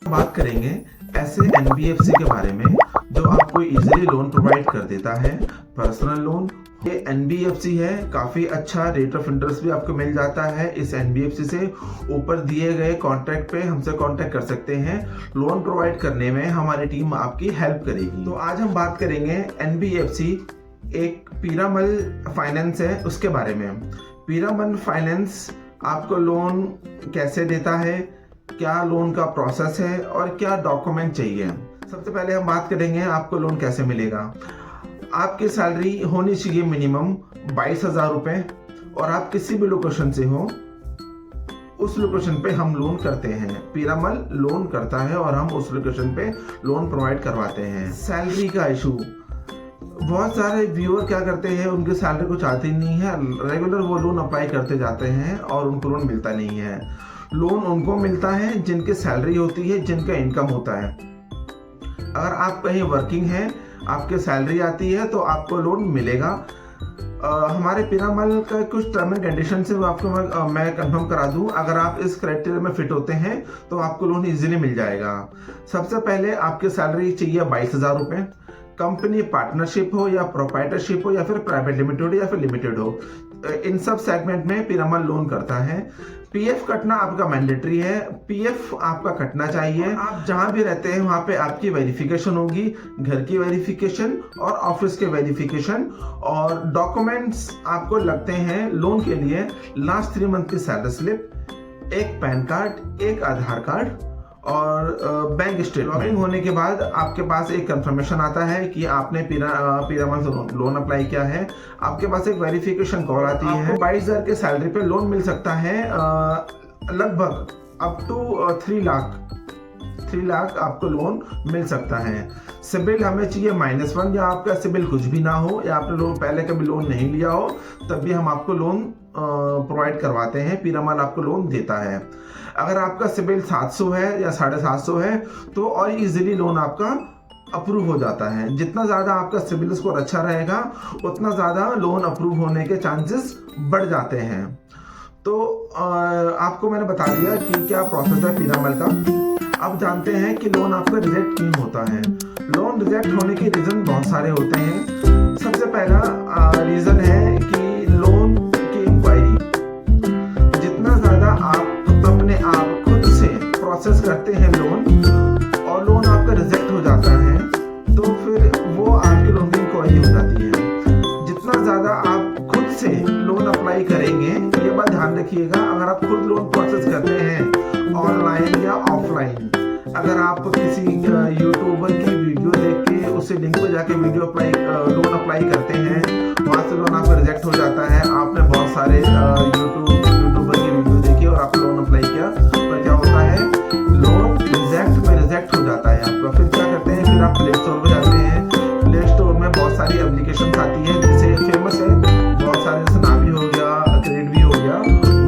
बात करेंगे ऐसे एनबीएफसी के बारे में जो आपको इजीली लोन प्रोवाइड कर देता है। पर्सनल लोन ये एनबीएफसी है, काफी अच्छा रेट ऑफ इंटरेस्ट भी आपको मिल जाता है। इस एनबीएफसी से ऊपर दिए गए कॉन्टैक्ट पे हमसे कॉन्टैक्ट कर सकते हैं। लोन प्रोवाइड करने में हमारी टीम आपकी हेल्प करेगी। तो आज हम बात करेंगे एनबीएफसी एक पीरामल फाइनेंस है उसके बारे में। पीरामल फाइनेंस आपको लोन कैसे देता है, क्या लोन का प्रोसेस है और क्या डॉक्यूमेंट चाहिए। सबसे पहले हम बात करेंगे आपको लोन कैसे मिलेगा। आपकी सैलरी होनी चाहिए मिनिमम 22,000 रुपये और आप किसी भी लोकेशन से हो, उस लोकेशन पे हम लोन करते हैं। पीरामल लोन करता है और हम उस लोकेशन पे लोन प्रोवाइड करवाते हैं। सैलरी का इशू, बहुत सारे व्यूअर क्या करते हैं, उनकी सैलरी कुछ आती नहीं है, रेगुलर वो लोन अप्लाई करते जाते हैं और उनको लोन मिलता नहीं है। लोन उनको मिलता है जिनकी सैलरी होती है, जिनका इनकम होता है। अगर आप कहीं वर्किंग हैं, आपके सैलरी आती है तो आपको लोन मिलेगा। हमारे पीरामल का कुछ टर्म एंड कंडीशन से आपको मैं कंफर्म करा दूं। अगर आप इस क्राइटेरिया में फिट होते हैं तो आपको लोन इजीली मिल जाएगा। सबसे पहले आपकी सैलरी चाहिए 22,000 रुपये। कंपनी पार्टनरशिप हो या प्रोप्राइटरशिप हो या फिर प्राइवेट लिमिटेड हो या फिर लिमिटेड हो, इन सब सेगमेंट में पीरामल लोन करता है। पीएफ कटना आपका मैंडेटरी है, पीएफ आपका कटना चाहिए। आप जहां भी रहते हैं वहां पे आपकी वेरिफिकेशन होगी, घर की वेरिफिकेशन और ऑफिस के वेरिफिकेशन। और डॉक्यूमेंट्स आपको लगते हैं लोन के लिए लास्ट 3 मंथ की सैलरी स्लिप, एक पैन कार्ड, एक आधार कार्ड और बैंक स्टेटमेंट होने के बाद आपके पास एक कंफर्मेशन आता है कि आपने पीरामल से लोन अप्लाई किया है। आपके पास एक वेरिफिकेशन कॉल आती है। 22,000 के सैलरी पे लोन मिल सकता है लगभग अप टू 3 लाख आपको लोन मिल सकता है। सिबिल हमें चाहिए -1, या आपका सिबिल कुछ भी ना हो या आपने लोन पहले कभी लोन नहीं लिया हो, तब भी हम आपको लोन प्रोवाइड करवाते हैं। पीरामल आपको लोन देता है। अगर आपका सिबिल 700 है या 750 है तो और इजीली लोन आपका अप्रूव हो जाता है। जितना ज़्यादा आपका सिबिल स्कोर अच्छा रहेगा उतना ज़्यादा लोन अप्रूव होने के चांसेस बढ़ जाते हैं। तो आपको मैंने बता दिया कि क्या प्रोसेस है पीरामल का। अब जानते हैं कि लोन आपका रिजेक्ट क्यों होता है। लोन रिजेक्ट होने के रीज़न बहुत सारे होते हैं। सबसे पहला रीज़न है कि लोन की इंक्वायरी। जितना ज़्यादा आप अपने आप खुद से प्रोसेस करते हैं लोन और लोन आपका रिजेक्ट हो जाता है तो फिर वो आपके लोन की इंक्वायरी हो जाती है। जितना ज़्यादा आप खुद से लोन अप्लाई करेंगे, ये बात ध्यान रखिएगा, अगर आप खुद लोन प्रोसेस करते हैं ऑनलाइन या ऑफलाइन, अगर आप किसी यूट्यूबर की वीडियो देख के उससे लिंक पे जाके लोन अप्लाई करते हैं, वहाँ से लोन आपका रिजेक्ट हो जाता है। आपने बहुत सारे यूट्यूबर की वीडियो देखी और आपने लोन अप्लाई किया, तो क्या होता है, लोन रिजेक्ट हो जाता है आपका। फिर क्या करते हैं, फिर आप प्ले स्टोर पे जाते हैं। प्ले स्टोर में बहुत सारी एप्लीकेशन आती है जिससे फेमस है, बहुत सारे, जैसे नावी हो गया, क्रेडिट भी हो गया,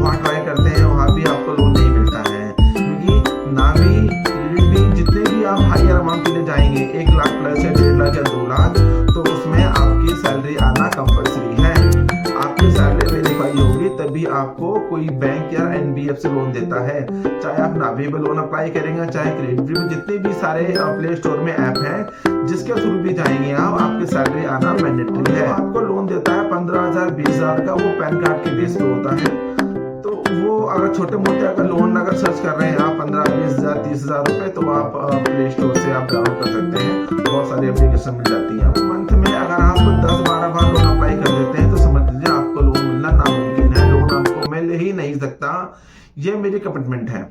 वहाँ ट्राई करते हैं, वहाँ भी आपको लोन नहीं मिलता है। क्योंकि नावी, क्रेडिट भी, जितने भी आप हायर अमाउंट के लिए जाएंगे, 1 लाख प्लस है, 1.5 लाख या 2 लाख, तो उसमें आपकी सैलरी आना कंपल्सरी है। आपकी सैलरी वेरीफाई होगी तभी आपको कोई बैंक या एनबीएफसी लोन देता है। चाहे आप नावी में लोन अप्लाई करेंगे, चाहे क्रेडिट में, जितने भी सारे प्ले स्टोर में ऐप हैं जिसके थ्रू भी जाएंगे आप, आपकी सैलरी आना मैंडेटरी है। आपको लोन देता है 15,000 20,000 का, वो पैन कार्ड के बेस पे होता है। तो वो अगर छोटे मोटे अगर लोन अगर सर्च कर रहे हैं आप 15,000 20,000 30,000 रुपए, तो आप प्ले स्टोर से आप डाउनलोड कर सकते हैं। बहुत सारी एप्लीकेशन मिल जाती है। मंथ में अगर आप 10-12 बार लोन अप्लाई कर देते हैं तो समझ लीजिए आपको लोन मिलना नामुमकिन है। लोन आपको मिल ही नहीं सकता, ये मेरी कमिटमेंट है।